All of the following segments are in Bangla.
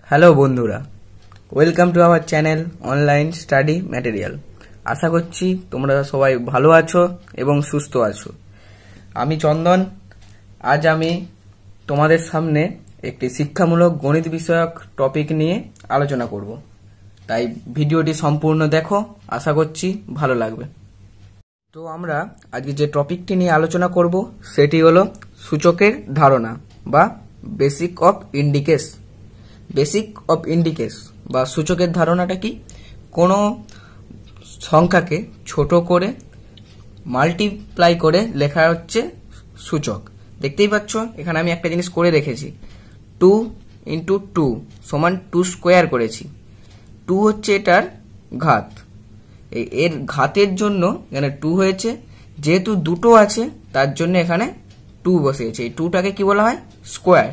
হ্যালো বন্ধুরা, welcome to our channel online study material. আশা করছি তোমরা সবাই ভালো আছো এবং সুস্থ আছো। আমি চন্দন। আজ আমি তোমাদের সামনে একটি শিক্ষামূলক গণিত বিষয়ক টপিক নিয়ে আলোচনা করব, তাই ভিডিওটি সম্পূর্ণ দেখো, আশা করছি ভালো লাগবে। তো আমরা আজকে যে টপিকটি নিয়ে আলোচনা করব সেটি হলো সূচকের ধারণা বা বেসিক অফ ইন্ডিকেস। বেসিক অফ ইন্ডিকেস বা সূচকের ধারণাটা কি? কোনো সংখ্যাকে ছোট করে মাল্টিপ্লাই করে লেখা হচ্ছে সূচক। দেখতেই পাচ্ছ এখানে আমি একটা জিনিস করে রেখেছি, 2 × 2 = 2 স্কোয়ার করেছি। 2 হচ্ছে এটার ঘাত, এর ঘাতের জন্য এখানে 2 হয়েছে। যেহেতু দুটো আছে তার জন্য এখানে 2 বসিয়েছে। এই 2টাকে কি বলা হয়? স্কোয়ার।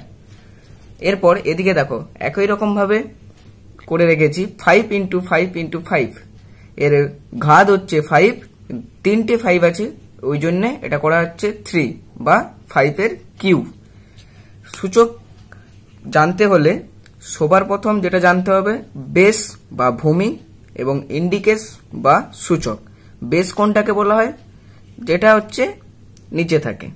এরপর এদিকে দেখো একই রকম ভাবে করে রেখেছি 5 × 5 × 5। এর ঘাত হচ্ছে 5, তিনটে 5 আছে, ওই জন্য এটা করা হচ্ছে 3 বা 5 এর কিউব। সূচক জানতে হলে সবার প্রথম যেটা জানতে হবে বেস বা ভূমি এবং ইন্ডিকেস বা সূচক। বেস কোনটাকে বলা হয়? যেটা হচ্ছে নিচে থাকে,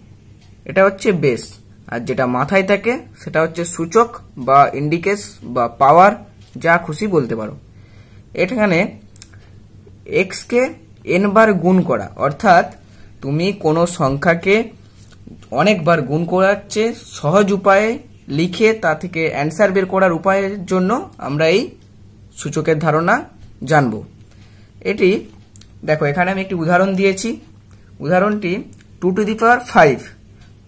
এটা হচ্ছে বেস। আর যেটা মাথায় থাকে সেটা হচ্ছে সূচক বা ইন্ডিকেস বা পাওয়ার, যা খুশি বলতে পারো। এখানে x কে n বার গুণ করা, অর্থাৎ তুমি কোনো সংখ্যাকে অনেকবার গুণ করাচ্ছে সহজ উপায়ে লিখে তা থেকে অ্যান্সার বের করার উপায়ের জন্য আমরা এই সূচকের ধারণা জানব। এটি দেখো এখানে আমি একটি উদাহরণ দিয়েছি। উদাহরণটি 2⁵।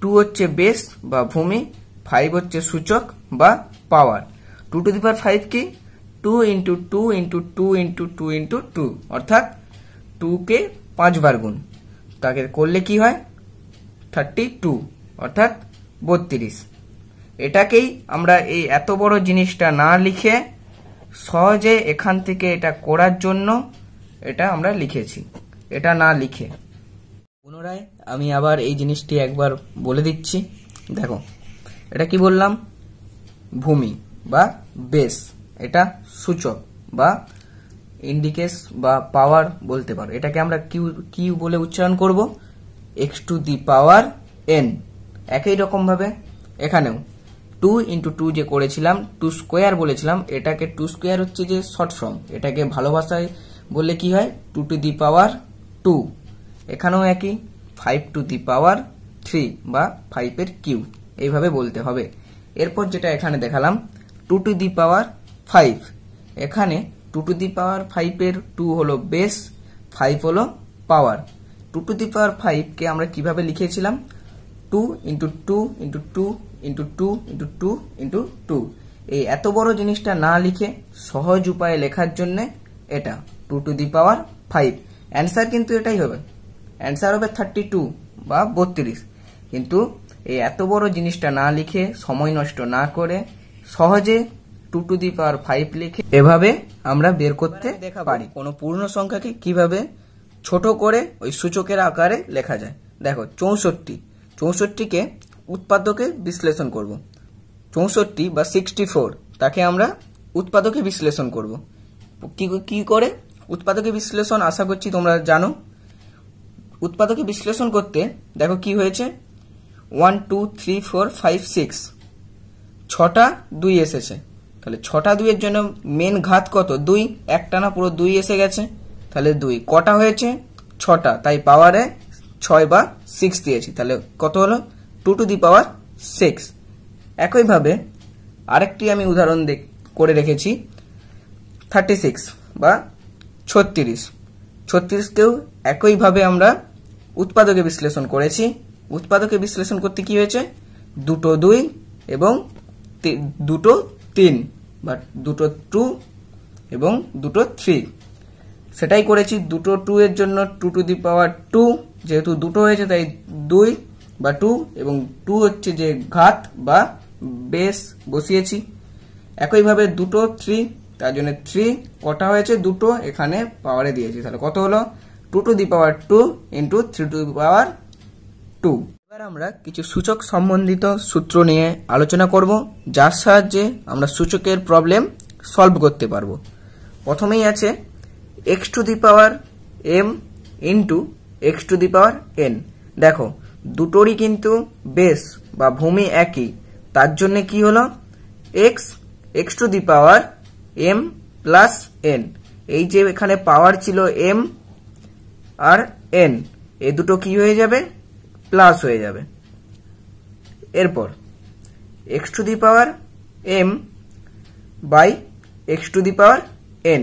2 হচ্ছে বেস বা ভূমি, 5 হচ্ছে সূচক বা পাওয়ার। 2⁵ কি? 2 × 2 × 2 × 2 × 2, অর্থাৎ 2 কে 5 বার গুণ, তাকে করলে কি হয়? 32, অর্থাৎ 32। এটাকেই আমরা এই এত বড় জিনিসটা না লিখে সহজে এখান থেকে এটা করার জন্য এটা আমরা লিখেছি, এটা না লিখে। পুনরায় আমি আবার এই জিনিসটি একবার বলে দিচ্ছি। দেখো এটা কি বললাম? ভূমি বা বেস, এটা সূচক বা ইন্ডিকেস বা পাওয়ার বলতে পারো। এটাকে আমরা কি বলে উচ্চারণ করব? x⁴n। একই রকম ভাবে এখানেও 2 × 2 যে করেছিলাম, 2 স্কোয়ার বলেছিলাম, এটাকে 2 স্কোয়ার হচ্ছে যে শর্ট ফর্ম। এটাকে ভালোবাসায় বললে কি হয়? 2⁻²। এখানেও একই 5⁻³ বা 5 এর কিউব, এইভাবে বলতে হবে। এরপর যেটা এখানে দেখালাম 2⁵। এখানে 2⁵ এর 2 হলো বেস, 5 হলো পাওয়ার। 2⁵ কে আমরা কিভাবে লিখেছিলাম? 2 × 2 × 2 × 2 × 2 × 2। এই এত বড় জিনিসটা না লিখে সহজ উপায়ে লেখার জন্য এটা 2⁵। অ্যান্সার কিন্তু এটাই হবে, অ্যান্সার হবে 32 বা 32। কিন্তু এই এত বড় জিনিসটা না লিখে, সময় নষ্ট না করে সহজে 2⁵ লিখে এভাবে আমরা বের করতে পারি কোনো পূর্ণ সংখ্যাকে কিভাবে ছোট করে ওই সূচকের আকারে লেখা যায়। দেখো 64কে উৎপাদকে বিশ্লেষণ করব। 64 বা 64, তাকে আমরা উৎপাদকে বিশ্লেষণ করব। কি করে উৎপাদকে বিশ্লেষণ? আশা করছি তোমরা জানো। উৎপাদকে বিশ্লেষণ করতে দেখো কি হয়েছে, 1 2 3 4 5 6, 6টা 2 এসেছে। তাহলে 6টা 2 এর জন্য মেন ঘাত কত? 2। একটানা পুরো 2 এসে গেছে, তাহলে 2 কটা হয়েছে? 6টা, তাই পাওয়ারে 6 বা 6 দিয়েছি। তাহলে কত হলো? 2⁻6। একইভাবে আরেকটি আমি উদাহরণ করে রেখেছি 36 বা 36। 36কেও একইভাবে আমরা উৎপাদকে বিশ্লেষণ করেছি। উৎপাদকে বিশ্লেষণ করতে কি হয়েছে? 2 2 এবং 2 3 বা 2 2 এবং 2 3, সেটাই করেছি। 2 2 এর জন্য 2⁻², যেহেতু দুটো হয়েছে তাই 2 বা 2, এবং 2 হচ্ছে যে ঘাত বা বেস বসিয়েছি। একইভাবে 2 3, তার জন্য 3 কটা হয়েছে? 2, এখানে পাওয়ারে দিয়েছি। তাহলে কত হলো? 2⁻² × 3⁻²। এবার আমরা কিছু সূচক সম্বন্ধিত সূত্র নিয়ে আলোচনা করব, যার সাহায্যে আমরা সূচকের প্রবলেম সলভ করতে পারবো। প্রথমেই আছে x to the power m into x to the power n। দেখো দুটোরই কিন্তু বেস বা ভূমি একই, তার জন্য কি হলো x to the power m plus n। এই যে এখানে পাওয়ার ছিল m আর n, এই দুটো কি হয়ে যাবে, প্লাস হয়ে যাবে। এরপর x to the power m by x to the power n।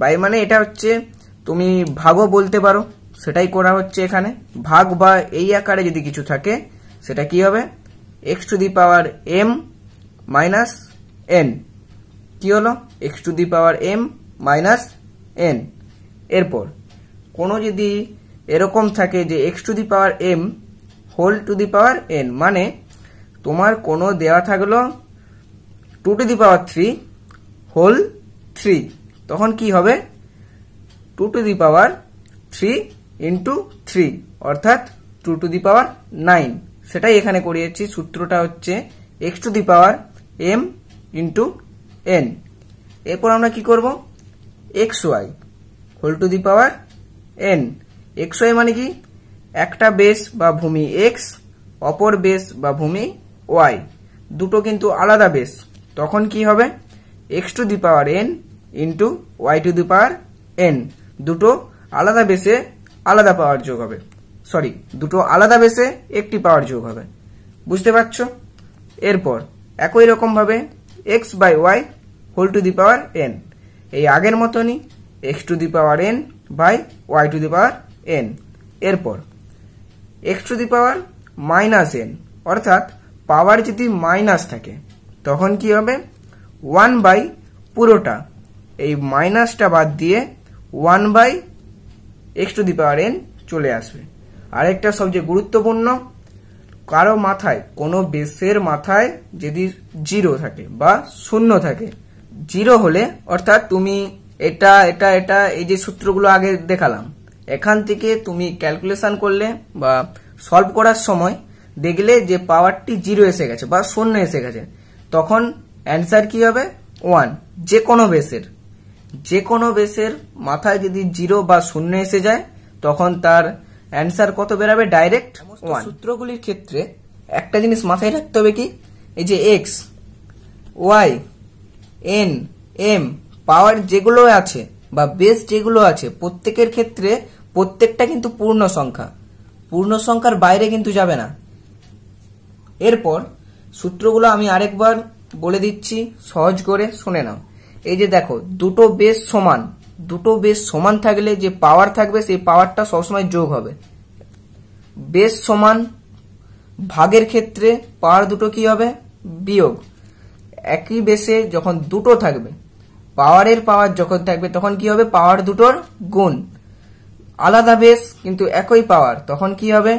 By মানে এটা হচ্ছে তুমি ভাগও বলতে পারো, সেটাই করা হচ্ছে এখানে। ভাগ বা এই আকারে যদি কিছু থাকে সেটা কি হবে, x to the power m minus n। কি হলো, x to the power m minus n। এরপর কোনো যদি এরকম থাকে যে x to the power m whole to the power n, মানে তোমার কোনো দেওয়া থাকলো 2 টু দি পাওয়ার 3 হোল 3, তখন কি হবে 2 টু দি পাওয়ার 3 ইন্টু 3 অর্থাৎ 2 টু দি পাওয়ার 9। সেটাই এখানে করিয়েছি। সূত্রটা হচ্ছে x to the power m into n। এরপর আমরা কি করব, xy whole to the power n। xy মানে কি, একটা বেস বা ভূমি x, অপর বেস বা ভূমি y, দুটো কিন্তু আলাদা বেস, তখন কি হবে x to the power n into y to the power n। দুটো আলাদা বেসে আলাদা পাওয়ার যোগ হবে, সরি দুটো আলাদা বেসে একটি পাওয়ার যোগ হবে, বুঝতে পারছো। এরপর একই রকম ভাবে x by y whole to the power n, এই আগের মতনই x to the power n by y to the power n। এরপর x to the power minus n, অর্থাৎ পাওয়ার যদি মাইনাস থাকে তখন কি হবে 1 বাই পুরোটা, এই মাইনাসটা বাদ দিয়ে 1 by x to the power n চলে আসবে। আরেকটা সবচেয়ে গুরুত্বপূর্ণ, কারো মাথায় কোনো বেসের মাথায় যদি 0 থাকে বা 0 থাকে, 0 হলে অর্থাৎ তুমি এটা এটা এটা এই যে সূত্রগুলো আগে দেখালাম, এখান থেকে তুমি ক্যালকুলেশন করলে বা সলভ করার সময় দেখলে যে পাওয়ারটি 0 এসে গেছে বা 0 এসে গেছে, তখন অ্যান্সার কি হবে 1। যে কোনো বেসের মাথায় যদি 0 বা 0 এসে যায় তখন তার অ্যান্সার কত বেরাবে, ডাইরেক্ট 1। সূত্রগুলির ক্ষেত্রে একটা জিনিস মাথায় রাখতে হবে কি, এই যে x y n m পাওয়ার যেগুলো আছে বা বেস যেগুলো আছে প্রত্যেকের ক্ষেত্রে প্রত্যেকটা কিন্তু পূর্ণ সংখ্যার বাইরে কিন্তু যাবে না। এরপর সূত্রগুলো আমি আরেকবার বলে দিচ্ছি, সহজ করে শুনে নাও। এই যে দেখো দুটো বেস সমান থাকলে যে পাওয়ার থাকবে সেই পাওয়ারটা সবসময় যোগ হবে। বেস সমান ভাগের ক্ষেত্রে পাওয়ার দুটো কি হবে, বিয়োগ। একই বেসে যখন দুটো থাকবে, পাওয়ারের পাওয়ার যখন থাকবে তখন কি হবে, পাওয়ার দুটোর গুণ। আলাদা বেস কিন্তু একই পাওয়ার, তখন কি হবে,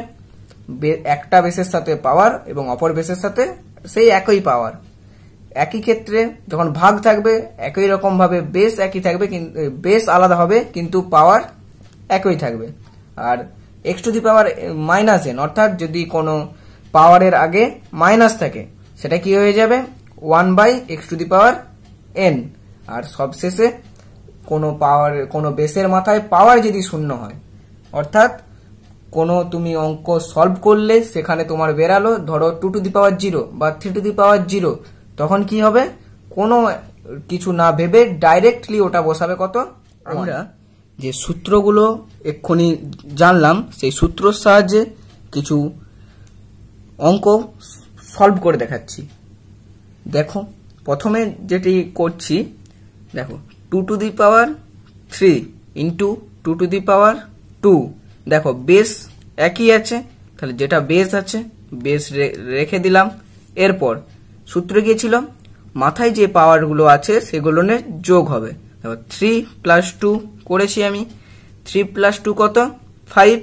একটা বেসের সাথে পাওয়ার এবং অপর বেসের সাথে সেই একই পাওয়ার। একই ক্ষেত্রে যখন ভাগ থাকবে একই রকম ভাবে বেস একই থাকবে, কিন্তু বেস আলাদা হবে কিন্তু পাওয়ার একই থাকবে। আর x to the power minus n, অর্থাৎ যদি কোনো পাওয়ারের আগে মাইনাস থাকে সেটা কি হয়ে যাবে 1 by x to the power n। আর সবশেষে কোনো বেসের মাথায় পাওয়ার যদি 0 হয়, অর্থাৎ কোনো তুমি অঙ্ক সলভ করলে সেখানে তোমার বেরালো ধরো 2 টু দি পাওয়ার 0 বা 3 টু দি পাওয়ার 0, তখন কি হবে, কোনো কিছু না ভেবে ডাইরেক্টলি ওটা বসাবে কত। আমরা যে সূত্রগুলো এক্ষুনি জানলাম সেই সূত্রর সাহায্যে কিছু অঙ্ক সলভ করে দেখাচ্ছি। দেখো প্রথমে যেটি করছি, দেখো 2 to the power 3 into 2 to the power 2। দেখো বেস একই আছে, তাহলে যেটা বেস আছে বেস রেখে দিলাম। এরপর সূত্র গিয়েছিল মাথায় যে পাওয়ারগুলো আছে সেগুলো যোগ হবে। 3 প্লাস 2 করেছি আমি, 3 প্লাস 2 কত 5।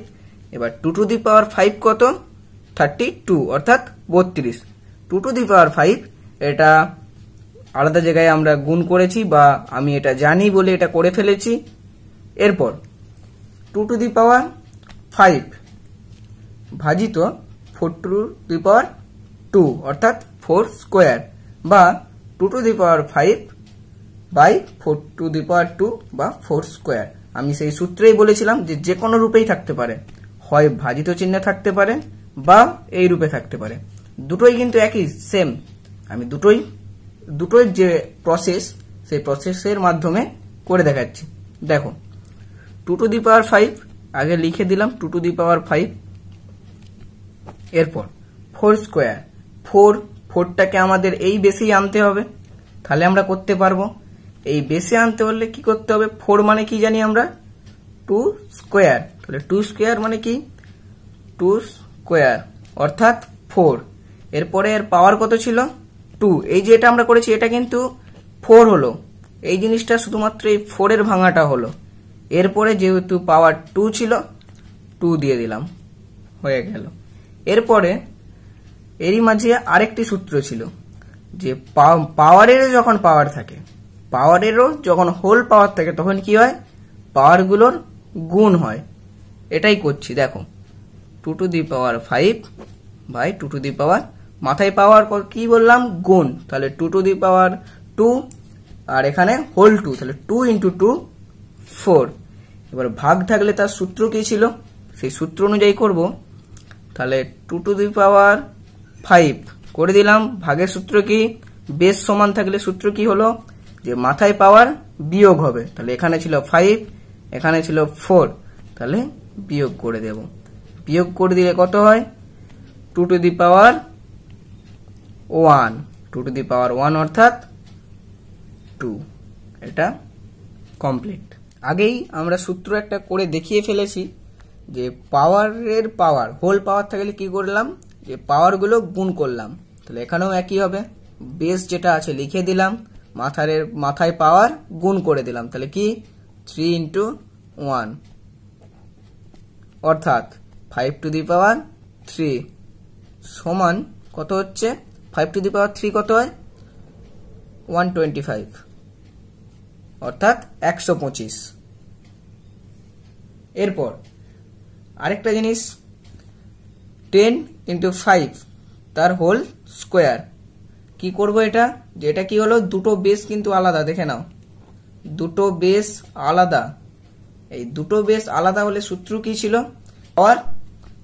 এবার 2 টু দি পাওয়ার 5 কত 32 অর্থাৎ 32। 2 টু দি পাওয়ার 5 এটা আলাদা জায়গায় আমরা গুণ করেছি বা আমি এটা জানি বলে এটা করে ফেলেছি। এরপর 2 টু দি পাওয়ার 5 ভাজিত 4 টু দি পাওয়ার 2 অর্থাৎ 4 স্কোয়ার বা 2 to the power 5 by 4 to the power 2 বা 4 স্কোয়ার। আমি সেই সূত্রেই বলেছিলাম যে কোনো রূপেই থাকতে পারে, হয় ভাজিত চিহ্নে থাকতে পারে বা এই রূপে থাকতে পারে, দুটোই কিন্তু একই সেম। আমি দুটোই যে প্রসেস সেই প্রসেসের মাধ্যমে করে দেখাচ্ছি। দেখো 2 টু দি পাওয়ার 5 আগে লিখে দিলাম 2 টু দি পাওয়ার 5, এরপর 4 স্কোয়ার, 4টাকে আমাদের এই বেসেই আনতে হবে, তাহলে আমরা করতে পারবো। এই বেসে আনতে হলে কি করতে হবে, 4 মানে কি জানি আমরা 2 স্কোয়ার, তাহলে 2 স্কোয়ার মানে কি 2 স্কোয়ার অর্থাৎ 4। এরপরে এর পাওয়ার কত ছিল 2, এই যে এটা আমরা করেছি এটা কিন্তু 4 হলো, এই জিনিসটা শুধুমাত্র এই 4 এর ভাঙাটা হলো। এরপরে যেহেতু পাওয়ার 2 ছিল 2 দিয়ে দিলাম, হয়ে গেল। এরপরে এরই মাঝে আরেকটি সূত্র ছিল যে পাওয়ারেরও যখন পাওয়ার থাকে, পাওয়ারেরও যখন হোল পাওয়ার থাকে তখন কি হয়, পাওয়ারগুলোর গুণ হয়। এটাই করছি, দেখো 2 to the power 5 by 2 to the power, মাথায় পাওয়ার কি বললাম গুণ, তাহলে 2 টু দি পাওয়ার 2 আর এখানে হোল 2, তাহলে 2 ইন্টু 2 4। এবার ভাগ থাকলে তার সূত্র কি ছিল সেই সূত্র অনুযায়ী করব, তাহলে 2 টু দি পাওয়ার 5 করে দিলাম। ভাগের সূত্র কি, বেস সমান থাকলে সূত্র কি হলো যে মাথায় পাওয়ার বিয়োগ হবে, তাহলে এখানে ছিল 5 এখানে ছিল 4, তাহলে বিয়োগ করে দেব। বিয়োগ করে দিলে কত হয় 2 to the power 1, 2 to the পাওয়ার 1 অর্থাৎ 2। এটা কমপ্লিট। আগেই আমরা সূত্র একটা করে দেখিয়ে ফেলেছি যে পাওয়ারের পাওয়ার হোল পাওয়ার থাকলে কি করলাম, যে পাওয়ারগুলো গুণ করলাম, তাহলে এখানেও একই হবে। বেস যেটা আছে লিখে দিলাম, মাথায় পাওয়ার গুণ করে দিলাম, তাহলে কি 3 ইন্টু 1 অর্থাৎ 5 টু দি পাওয়ার 3 সমান কত হচ্ছে, 5 টু দি পাওয়ার 3 কত হয় 125 অর্থাৎ 125। এরপর আরেকটা জিনিস 10 ইন্টু 5 তার হোল স্কোয়ার। কি করব এটা, যে এটা কি হলো দুটো বেস কিন্তু আলাদা, দেখে নাও দুটো বেস আলাদা। এই দুটো বেস আলাদা হলে সূত্র কি ছিল পাওয়ার,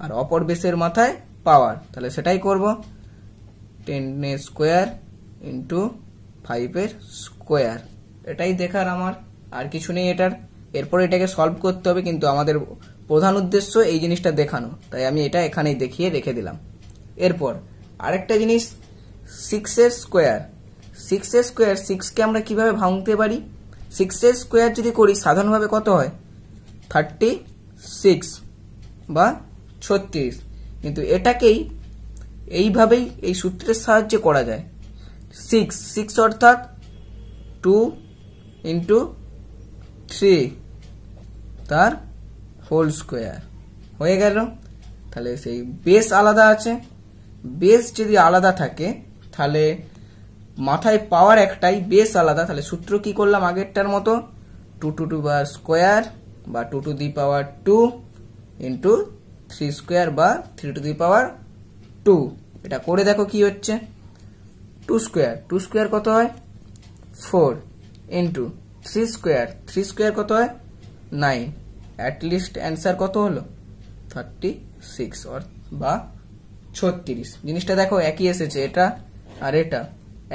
আর অপর বেসের মাথায় পাওয়ার, তাহলে সেটাই করব 10 এর স্কোয়ার ইন্টু 5 এর স্কোয়ার। এটাই দেখার আমার, আর কিছু নেই এটার। এরপর এটাকে সলভ করতে হবে, কিন্তু আমাদের প্রধান উদ্দেশ্য এই জিনিসটা দেখানো, তাই আমি এটা এখানেই দেখিয়ে রেখে দিলাম। এরপর আরেকটা জিনিস 6 এর স্কোয়ার। 6 এর স্কোয়ার, 6কে আমরা কিভাবে ভাঙতে পারি, 6 এর স্কোয়ার যদি করি সাধারণভাবে কত হয় 36 বা 36, কিন্তু এটাকেই এইভাবেই এই সূত্রের সাহায্যে করা যায়। 6 অর্থাৎ 2 ইন্টু 3 তার হোল স্কোয়ার হয়ে গেল। তাহলে সেই বেস আলাদা আছে, বেস যদি আলাদা থাকে তাহলে মাথায় পাওয়ার একটাই, বেস আলাদা, তাহলে সূত্র কি করলাম আগেরটার মতো 2 টু দি পাওয়ার স্কোয়ার বা 2 to the power 2 into 3 square বা 3 টু দি পাওয়ার 2। এটা করে দেখো কি হচ্ছে 2 স্কোয়ার কত হয় 4 ইন্টু 3 স্কোয়ার কত হয় 9। অ্যাটলিস্ট অ্যান্সার কত হলো 36 বা 36। জিনিসটা দেখো একই এসেছে, এটা আর এটা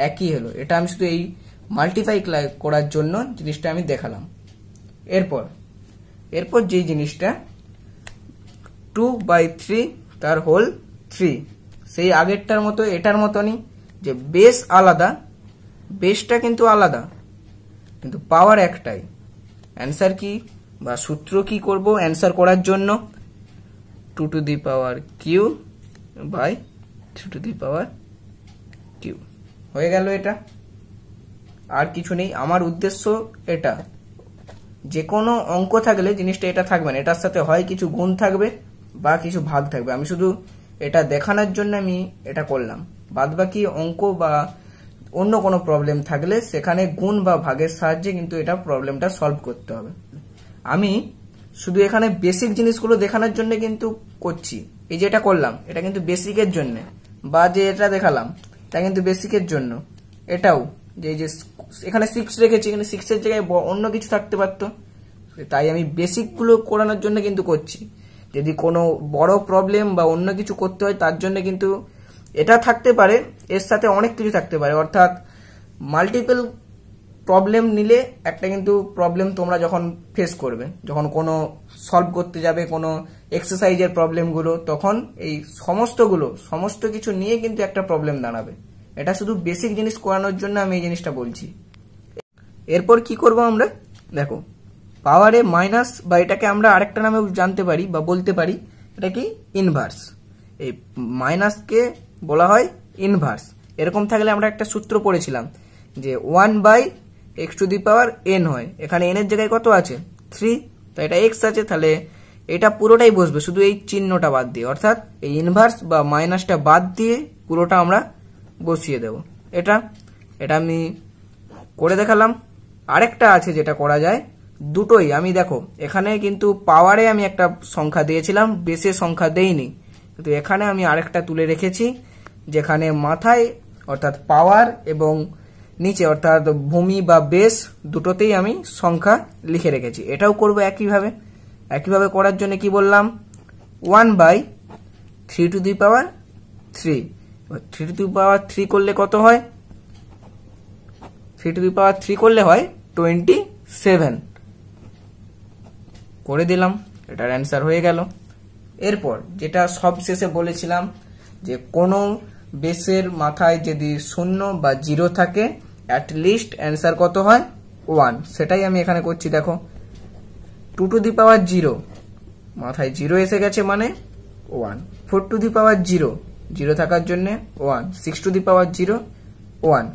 একই হলো। এটা আমি শুধু এই মাল্টিপ্লাই করার জন্য জিনিসটা আমি দেখালাম। এরপর যে জিনিসটা 2/3 তার হোল 3, সেই আগেরটার মতো এটার মতনই, যে বেস আলাদা, বেসটা কিন্তু আলাদা কিন্তু পাওয়ার একটাই। অ্যান্সার কি বা সূত্র কি করব অ্যান্সার করার জন্য 2 to the power Q by 3 to the power Q হয়ে গেল। এটা আর কিছু নেই, আমার উদ্দেশ্য এটা। যে কোনো অঙ্ক থাকলে জিনিসটা এটা থাকবে না, এটার সাথে হয় কিছু গুণ থাকবে বা কিছু ভাগ থাকবে। আমি শুধু এটা দেখানোর জন্য আমি এটা করলাম, বাদ বাকি অঙ্ক বা অন্য কোনো প্রবলেম থাকলে সেখানে গুণ বা ভাগের সাহায্যে কিন্তু এটা প্রবলেমটা সলভ করতে হবে। আমি শুধু এখানে বেসিক জিনিসগুলো দেখানোর জন্য কিন্তু করছি, এই যে এটা করলাম এটা কিন্তু বেসিকের জন্য, বা যে এটা দেখালাম এটা কিন্তু বেসিকের জন্য। এটাও যে এই যে এখানে 6 রেখেছি, এখানে 6 এর জায়গায় অন্য কিছু থাকতে পারতো, তাই আমি বেসিকগুলো করানোর জন্য কিন্তু করছি। যদি কোনো বড় প্রবলেম বা অন্য কিছু করতে হয় তার জন্য কিন্তু এটা থাকতে পারে, এর সাথে অনেক কিছু থাকতে পারে। অর্থাৎ মাল্টিপল প্রবলেম নিলে একটা কিন্তু প্রবলেম তোমরা যখন ফেস করবে, যখন কোনো সলভ করতে যাবে কোনো এক্সারসাইজের প্রবলেমগুলো, তখন এই সমস্ত কিছু নিয়ে কিন্তু একটা প্রবলেম দাঁড়াবে। এটা শুধু বেসিক জিনিস করানোর জন্য আমি এই জিনিসটা বলছি। এরপর কি করব আমরা, দেখো পাওয়ারে মাইনাস, বা এটাকে আমরা আরেকটা নামে জানতে পারি বা বলতে পারি, এটা কি ইনভার্স। এই মাইনাসকে বলা হয় ইনভার্স। এরকম থাকলে আমরা একটা সূত্র পড়েছিলাম যে 1/x⁴n হয়। এখানে n এর জায়গায় কত আছে 3, তো এটা x আছে, তাহলে এটা পুরোটাই বসবে শুধু এই চিহ্নটা বাদ দিয়ে, অর্থাৎ এই ইনভার্স বা মাইনাসটা বাদ দিয়ে পুরোটা আমরা বসিয়ে দেব। এটা আমি করে দেখালাম। আরেকটা আছে যেটা করা যায়, দুটোই আমি দেখো এখানে কিন্তু পাওয়ারে আমি একটা সংখ্যা দিয়েছিলাম, বেসে সংখ্যা দেইনি, কিন্তু এখানে আমি আরেকটা তুলে রেখেছি যেখানে মাথায় অর্থাৎ পাওয়ার এবং নিচে অর্থাৎ ভূমি বা বেস দুটোতেই আমি সংখ্যা লিখে রেখেছি। এটাও করব একইভাবে করার জন্য কি বললাম, 1/3⁵। 3⁵ করলে কত হয়, 3⁵ করলে হয় 27 করে দিলাম, এটার অ্যান্সার হয়ে গেল। এরপর যেটা সব শেষে বলেছিলাম যে কোনো বেসের মাথায় যদি 0 বা 0 থাকে অ্যাটলিস্ট অ্যান্সার কত হয় 1, সেটাই আমি এখানে করছি। দেখো 2⁵, মাথায় 0 এসে গেছে মানে 1, 4⁵, 0 থাকার জন্য 1, 6⁵, 1।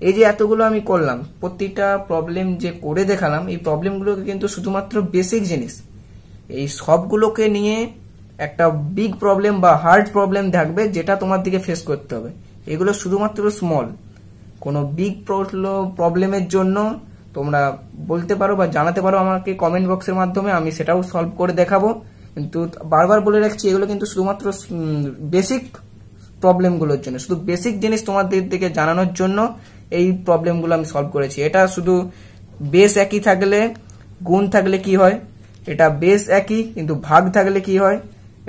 এই যে এতগুলো আমি করলাম, প্রতিটা প্রবলেম যে করে দেখালাম, এই প্রবলেমগুলোকে কিন্তু শুধুমাত্র বেসিক জিনিস। এই সবগুলোকে নিয়ে একটা বিগ প্রবলেম বা হার্ড প্রবলেম থাকবে যেটা তোমার দিকে ফেস করতে হবে। এগুলো শুধুমাত্র স্মল। কোনো বিগ প্রবলেমের জন্য তোমরা বলতে পারো বা জানাতে পারো আমাকে কমেন্ট বক্সের মাধ্যমে, আমি সেটাও সলভ করে দেখাবো। কিন্তু বারবার বলে রাখছি, এগুলো কিন্তু শুধুমাত্র বেসিক প্রবলেমগুলোর জন্য, শুধু বেসিক জিনিস তোমাদের দিকে জানানোর জন্য এই প্রবলেমগুলো আমি সলভ করেছি। এটা শুধু বেস একই থাকলে গুণ থাকলে কি হয়, এটা বেস একই কিন্তু ভাগ থাকলে কি হয়,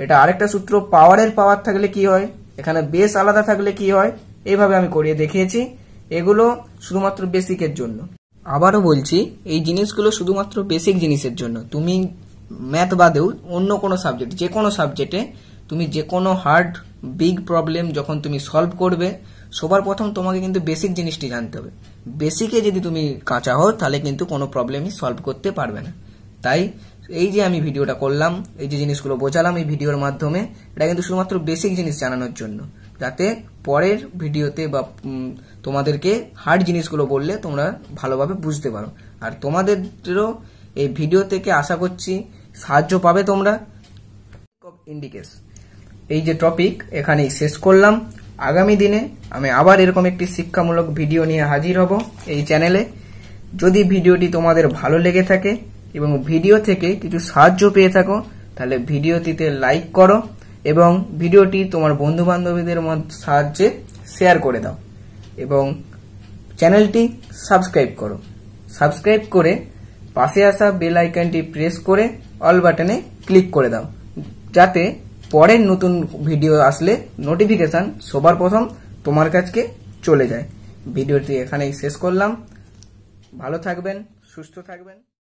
এটা আরেকটা সূত্র পাওয়ারের পাওয়ার থাকলে কি হয়, এখানে বেস আলাদা থাকলে কি হয়, এইভাবে আমি করিয়ে দেখিয়েছি। এগুলো শুধুমাত্র বেসিকের জন্য। আবারও বলছি, এই জিনিসগুলো শুধুমাত্র বেসিক জিনিসের জন্য। তুমি ম্যাথ বাদেও অন্য কোনো সাবজেক্ট, যে কোনো সাবজেক্টে তুমি যে কোনো হার্ড বিগ প্রবলেম যখন তুমি সলভ করবে, সবার প্রথম তোমাকে কিন্তু বেসিক জিনিসটি জানতে হবে। বেসিকে যদি তুমি কাঁচা হও তাহলে কিন্তু কোনো প্রবলেমই সলভ করতে পারবে না। তাই এই যে আমি ভিডিওটা করলাম, এই যে জিনিসগুলো বোঝালাম এই ভিডিওর মাধ্যমে, এটা কিন্তু শুধুমাত্র বেসিক জিনিস জানানোর জন্য, যাতে পরের ভিডিওতে বা তোমাদেরকে হার্ড জিনিসগুলো বললে তোমরা ভালোভাবে বুঝতে পারো। আর তোমাদেরও এই ভিডিও থেকে আশা করছি সাহায্য পাবে তোমরা। ইন্ডিকেটস এই যে টপিক এখানেই শেষ করলাম। আগামী দিনে আমি আবার এরকম একটি শিক্ষামূলক ভিডিও নিয়ে হাজির হব এই চ্যানেলে। যদি ভিডিওটি তোমাদের ভালো লেগে থাকে এবং ভিডিও থেকে কিছু সাহায্য পেয়ে থাকো, তাহলে ভিডিওটিতে লাইক করো এবং ভিডিওটি তোমার বন্ধু বান্ধবীদের সাহায্যে শেয়ার করে দাও এবং চ্যানেলটি সাবস্ক্রাইব করো। সাবস্ক্রাইব করে পাশে আসা বেল আইকনটি প্রেস করে অল বাটনে ক্লিক করে দাও, যাতে পরের নতুন ভিডিও আসলে নোটিফিকেশন সবার প্রথম তোমার কাছে চলে যায়। ভিডিওটি এখানেই শেষ করলাম। ভালো থাকবেন, সুস্থ থাকবেন।